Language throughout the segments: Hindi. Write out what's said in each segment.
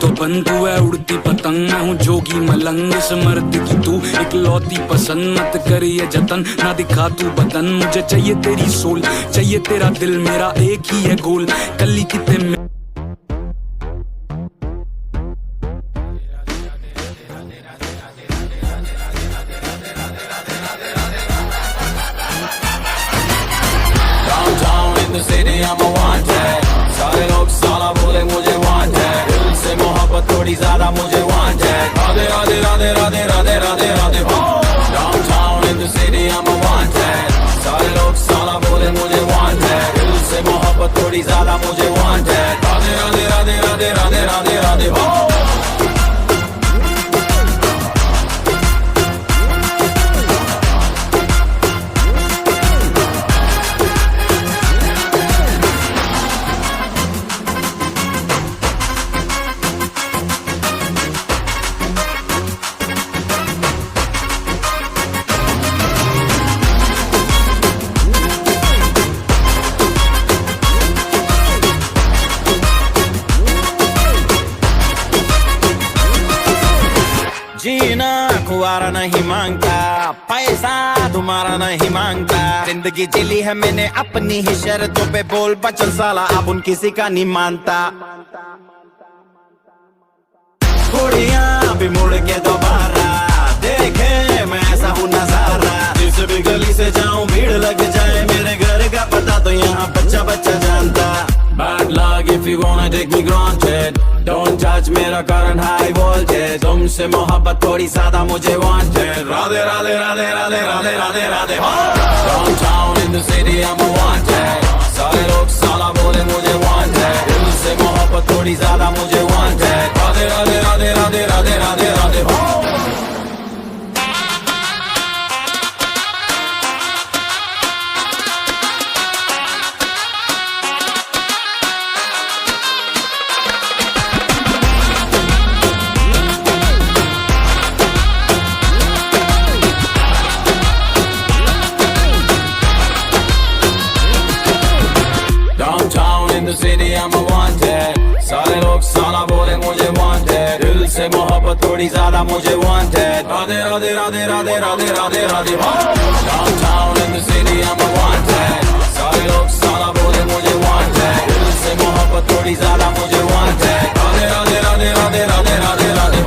तो बन, तू है उड़ती पतंग, मैं हूँ जोगी मलंग। इस मर्द की तू इकलौती पसंद, मत कर ये जतन, ना दिखा तू बदन। मुझे चाहिए तेरी सोल, चाहिए तेरा दिल, मेरा एक ही है गोल, कली किते में। I'm a wanted, सारे लोग साला बोले मुझे wanted, दिल से मोहब्बत थोड़ी ज्यादा मुझे wanted, Radhe Radhe Radhe Radhe Radhe Radhe Radhe downtown in the city I'm a wanted, सारे लोग साला बोले मुझे wanted, दिल से मोहब्बत थोड़ी ज्यादा मुझे wanted, राधे राधे राधे राधे राधे राधे राधे जीना कुआरा नहीं मांगता, पैसा तुम्हारा नहीं मांगता, जिंदगी जिली है मैंने अपनी ही शर्तों पे, बोल बचन साला अब उन किसी का नहीं मानता। कुड़ियां भी मुड़ के दोबारा देखे मैं ऐसा हूँ नजारा, जिस भी गली से जाऊं भीड़ लग जाए, मेरे घर का पता तो यहाँ बच्चा बच्चा जानता। Bad luck if you wanna take me granted, don't touch मेरा current high voltage, तुमसे मोहब्बत थोड़ी ज्यादा मुझे wanted, Radhe Radhe Radhe Radhe Radhe Radhe Radhe downtown in the city I'm a wanted, सारे लोग साला बोले मुझे wanted, दिल से मोहब्बत थोड़ी ज्यादा मुझे wanted, Radhe Radhe Radhe Radhe Radhe Radhe Radhe city I'm a wanted, सारे लोग साला बोले मुझे wanted, दिल से मोहब्बत थोड़ी ज्यादा मुझे wanted, Radhe Radhe Radhe Radhe Radhe Radhe Radhe downtown in the city I'm a wanted, सारे लोग साला बोले मुझे wanted, दिल से मोहब्बत थोड़ी ज्यादा मुझे wanted, राधे राधे राधे राधे राधे राधे राधे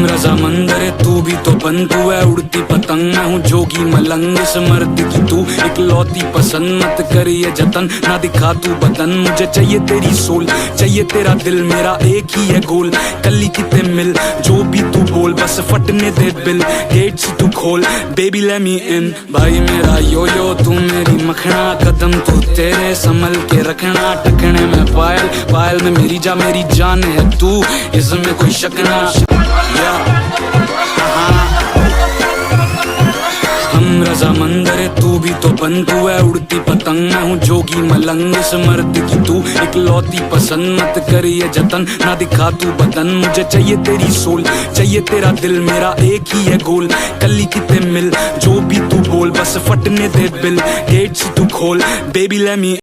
रजामंदर तू भी तो बन, तू है उड़ती पतंग, मैं हूँ जोगी मलंग। इस मर्द की तू इकलौती पसंद, मत कर ये जतन, ना दिखा तू बदन। मुझे चाहिए तेरी सोल, चाहिए तेरा दिल, मेरा एक ही है गोल, कली किते मिल, जो भी तू बोल बस फटने दे बिल, गेट से तू खोल बेबी लेट मी इन। भाई मेरा यो यो तू मेरी मखना, कदम तू तेरे संभल के रखना, टकने में पायल पायल में मेरी जान है तू, इसमें कोई शक ना। हम रजामंदर तू भी तो बन, तू है उड़ती पतंग, मैं हूँ जोगी मलंग। इस मर्द की तू इकलौती पसंद, मत कर ये जतन, ना दिखा तू बदन। मुझे चाहिए तेरी सोल, चाहिए तेरा दिल, मेरा एक ही है गोल, कली किते मिल, जो भी तू बोल बस फटने दे बिल, गेट से तू खोल बेबी लेट मी